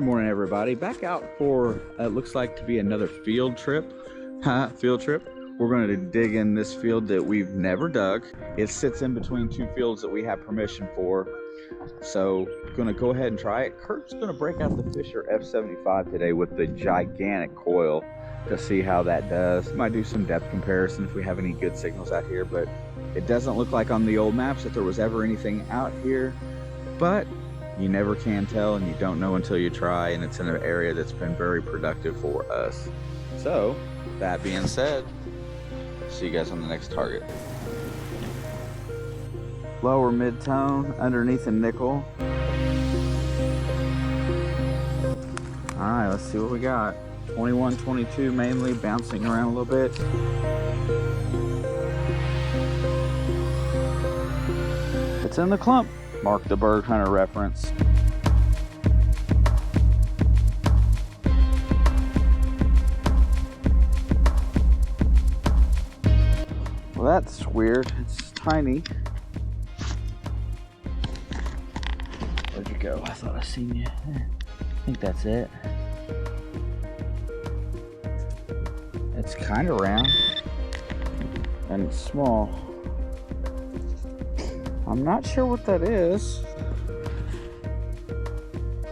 morning, everybody. Back out for looks like to be another field trip. Field trip. We're going to dig in this field that we've never dug. It sits in between two fields that we have permission for. So going to go ahead and try it. Kurt's going to break out the Fisher F75 today with the gigantic coil to see how that does. Might do some depth comparison if we have any good signals out here, but it doesn't look like on the old maps that there was ever anything out here. But you never can tell, and you don't know until you try, and it's in an area that's been very productive for us. So that being said, see you guys on the next target. Lower mid-tone underneath a nickel. All right, let's see what we got. 21, 22 mainly, bouncing around a little bit. It's in the clump. Mark the bird hunter reference. Well, that's weird. It's tiny. Where'd you go? I thought I seen you. I think that's it. It's kind of round and it's small. I'm not sure what that is,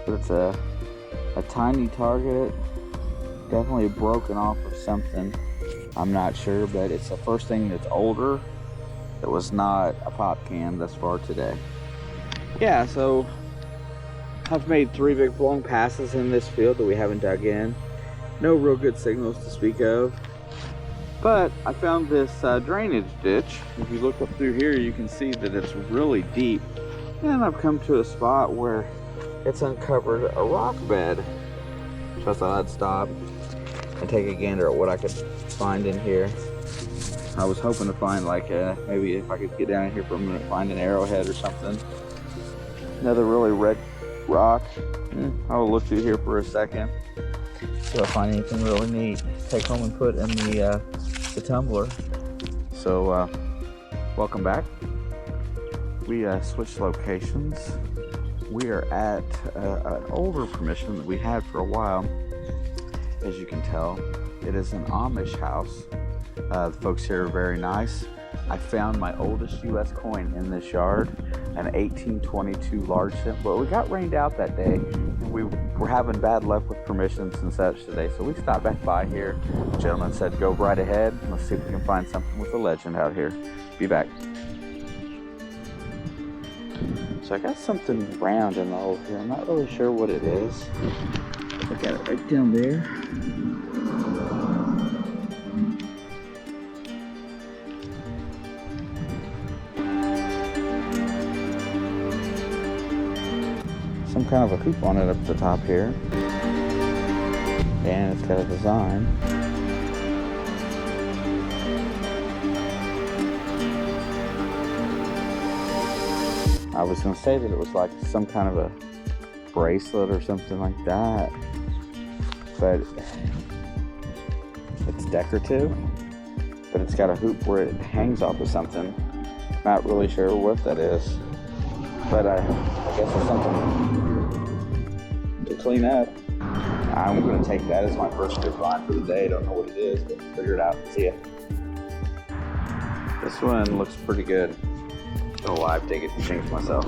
but it's a tiny target, definitely broken off of something. I'm not sure, but it's the first thing that's older that was not a pop can thus far today. Yeah, so I've made 3 big long passes in this field that we haven't dug in. No real good signals to speak of. But I found this drainage ditch. If you look up through here, you can see that it's really deep. And I've come to a spot where it's uncovered a rock bed. So I thought I'd stop and take a gander at what I could find in here. I was hoping to find like maybe if I could get down here for a minute, find an arrowhead or something. Another really red rock. I'll look through here for a second. See if I find anything really neat. Take home and put in the tumbler. So welcome back. We switched locations. We are at an older permission that we had for a while. As you can tell, it is an Amish house. The folks here are very nice. I found my oldest US coin in this yard, an 1822 large cent, but we got rained out that day. We were having bad luck with permissions and such today, so we stopped back by here. The gentleman said, go right ahead. Let's see if we can find something with a legend out here. Be back. So I got something round in the hole here. I'm not really sure what it is. I got it right down there. Some kind of a hoop on it up the top here, and it's got a design. I was going to say that it was like some kind of a bracelet or something like that, but it's decorative, but it's got a hoop where it hangs off of something. Not really sure what that is, but I guess it's something to clean up. I'm going to take that as my first good find for the day. Don't know what it is, but figure it out. See ya. This one looks pretty good. Oh, I've taken it to jinx myself.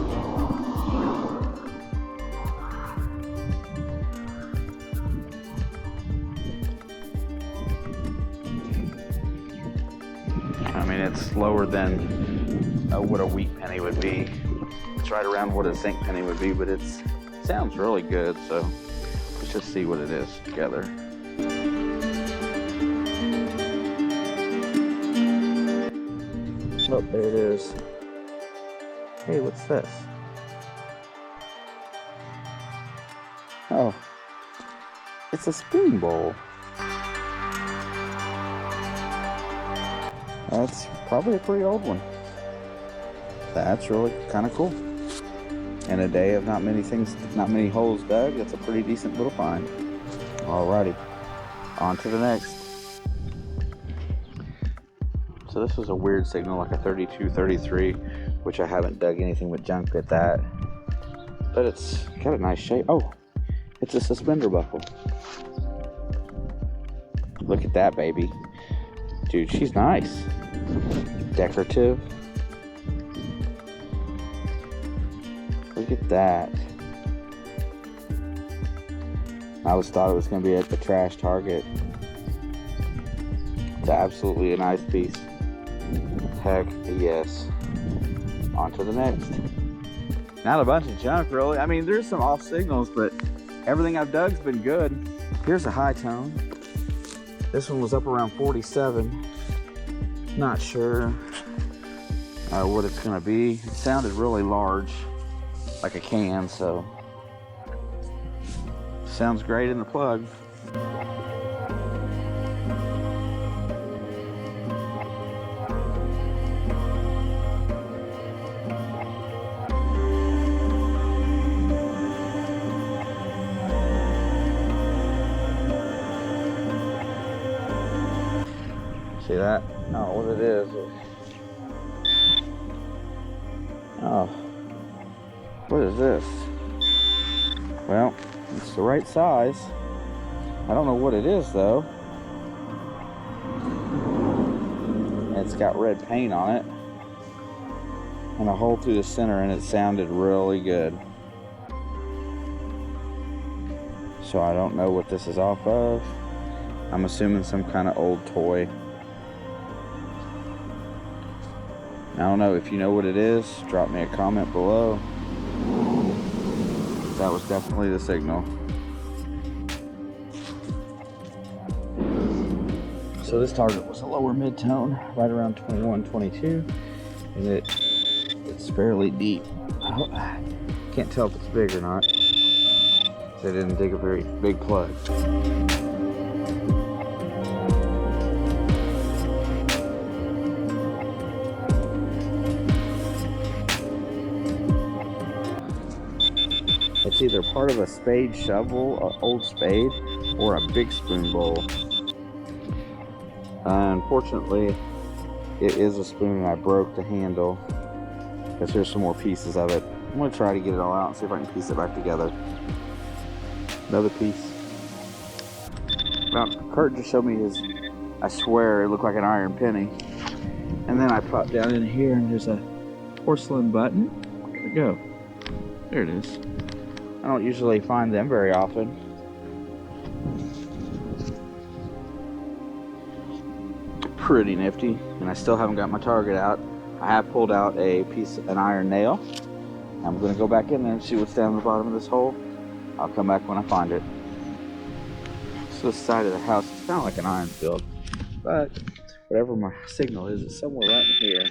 I mean, it's lower than what a wheat penny would be. It's right around what a zinc penny would be, but it sounds really good, so let's just see what it is together. Oh, there it is. Hey, what's this? Oh, it's a spoon bowl. That's probably a pretty old one. That's really kind of cool. In a day of not many holes dug, that's a pretty decent little find. Alrighty, on to the next. So this was a weird signal, like a 32, 33, which I haven't dug anything with junk at that. But it's got a nice shape. Oh, It's a suspender buckle. Look at that baby. Dude, she's nice. Decorative. Look at that. I always thought it was going to be at the trash Target. It's absolutely a nice piece. Heck yes. On to the next. Not a bunch of junk, really. I mean, there's some off signals, but everything I've dug's been good. Here's a high tone. This one was up around 47. Not sure what it's going to be. It sounded really large, like a can, so sounds great in the plug. See that? Oh, what it is. Oh, what is this? Well, it's the right size. I don't know what it is though. It's got red paint on it and a hole through the center, and it sounded really good. So I don't know what this is off of. I'm assuming some kind of old toy. I don't know. If you know what it is, drop me a comment below. That was definitely the signal. So this Target was a lower mid-tone, right around 21, 22, and it's fairly deep. I can't tell if it's big or not. They didn't dig a very big plug. It's either part of a spade shovel, an old spade, or a big spoon bowl. Unfortunately, it is a spoon and I broke the handle, because here's some more pieces of it. I'm going to try to get it all out and see if I can piece it back together. Another piece. Now, Kurt just showed me his, I swear it looked like an iron penny. And then I popped down in here and there's a porcelain button. Where'd it go? There it is. I don't usually find them very often. Pretty nifty, and I still haven't got my Target out. I have pulled out an iron nail. I'm gonna go back in there and see what's down the bottom of this hole. I'll come back when I find it. So the side of the house is kind of like an iron field, but whatever my signal is, it's somewhere right in here.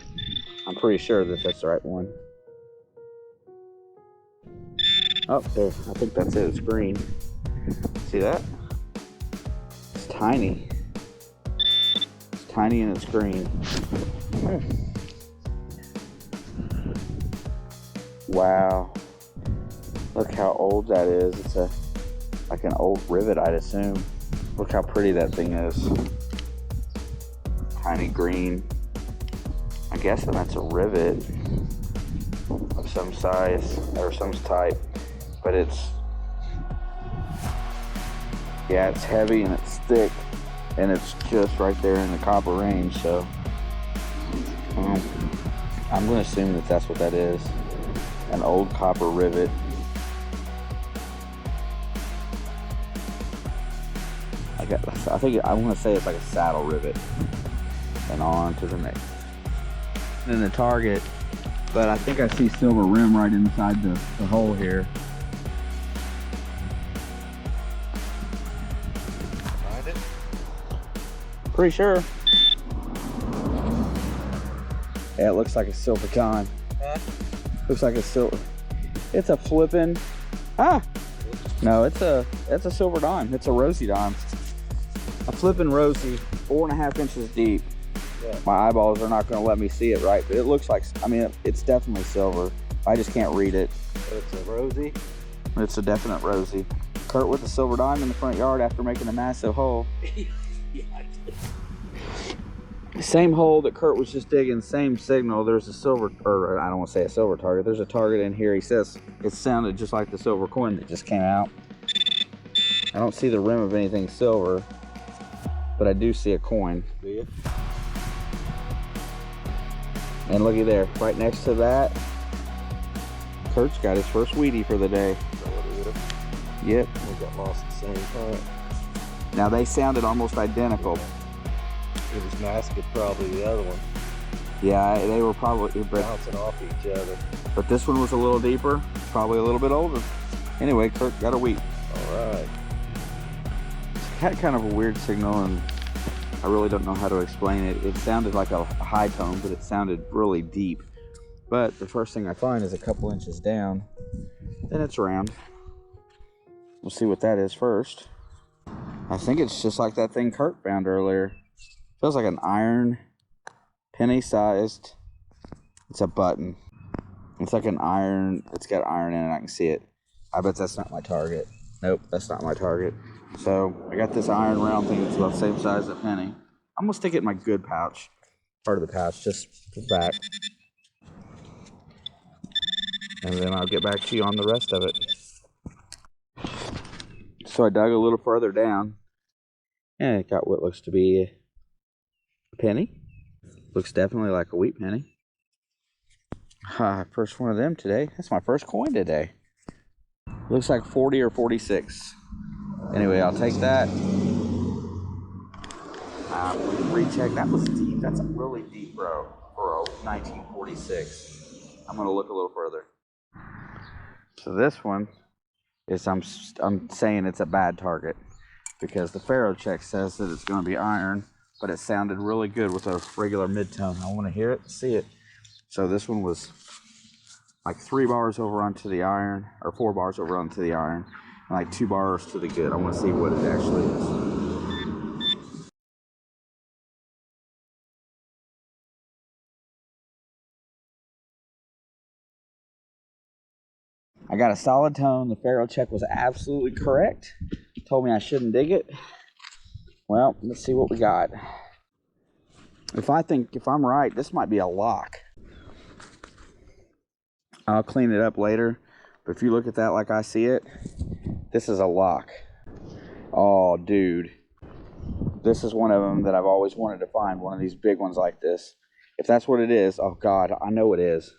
I'm pretty sure that that's the right one. Oh, there, I think that's it, it's green. See that? It's tiny. It's tiny and it's green. Wow. Look how old that is. It's like an old rivet, I'd assume. Look how pretty that thing is. Tiny green. I guess that's a rivet of some size or some type. But it's heavy and it's thick, and it's just right there in the copper range. So I'm going to assume that that's what that is, an old copper rivet. I think I want to say it's like a saddle rivet. And on to the next. Then the Target, but I think I see silver rim right inside the hole here. Pretty sure. Yeah, it looks like a silver con. Huh? Looks like a silver. It's a flippin'. No, it's a silver dime. It's a rosy dime. A flippin' rosy, 4.5 inches deep. Yeah. My eyeballs are not going to let me see it right, but it looks like, I mean, it's definitely silver. I just can't read it. It's a rosy? It's a definite rosy. Kurt with a silver dime in the front yard after making a massive hole. Same hole that Kurt was just digging, same signal. There's a silver, or I don't want to say a silver target. There's a target in here. He says it sounded just like the silver coin that just came out. I don't see the rim of anything silver, but I do see a coin. Do you? And looky there, right next to that, Kurt's got his first Wheatie for the day. Yep. We got lost at the same time. Now they sounded almost identical. It was masked probably the other one. Yeah, they were probably bouncing off each other. But this one was a little deeper, probably a little bit older. Anyway, Kurt got a wheat. All right. It had kind of a weird signal, and I really don't know how to explain it. It sounded like a high tone, but it sounded really deep. But the first thing I find is a couple inches down, then it's round. We'll see what that is first. I think it's just like that thing Kurt found earlier. Feels like an iron, penny-sized. It's a button. It's like an iron. It's got iron in it. I can see it. I bet that's not my target. Nope, that's not my target. So I got this iron round thing that's about the same size as a penny. I'm gonna stick it in my good pouch. Part of the pouch, just the back. And then I'll get back to you on the rest of it. So I dug a little further down, and it got what looks to be a penny. Looks definitely like a wheat penny. First one of them today. That's my first coin today. Looks like 40 or 46. Anyway, I'll take that. Recheck. That was deep. That's really deep, bro. For a 1946. I'm gonna look a little further. So this one is, I'm saying it's a bad target because the Faro check says that it's going to be iron, but it sounded really good with a regular mid-tone. I want to hear it, see it. So this one was like 3 bars over onto the iron, or 4 bars over onto the iron, and like 2 bars to the good. I want to see what it actually is. I got a solid tone. The Faro check was absolutely correct. Told me I shouldn't dig it. Well, let's see what we got. If I'm right, this might be a lock. I'll clean it up later, but if you look at that like I see it, this is a lock. Oh, dude. This is one of them that I've always wanted to find, one of these big ones like this. If that's what it is, oh God, I know it is.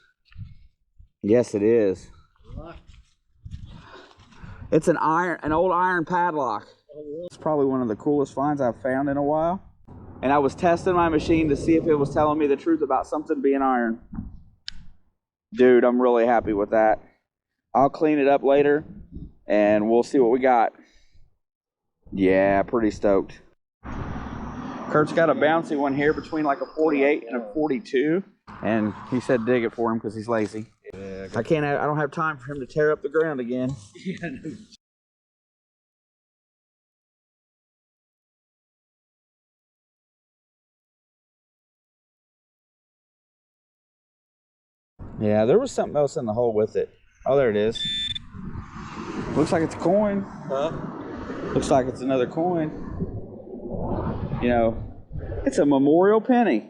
Yes, it is. It's an old iron padlock. It's probably one of the coolest finds I've found in a while. And I was testing my machine to see if it was telling me the truth about something being iron. Dude, I'm really happy with that. I'll clean it up later and we'll see what we got. Yeah, pretty stoked. Kurt's got a bouncy one here between like a 48 and a 42. And he said dig it for him because he's lazy. Yeah, I don't have time for him to tear up the ground again. Yeah, there was something else in the hole with it. Oh, there it is. Looks like it's a coin. Huh? Looks like it's another coin. You know, it's a memorial penny.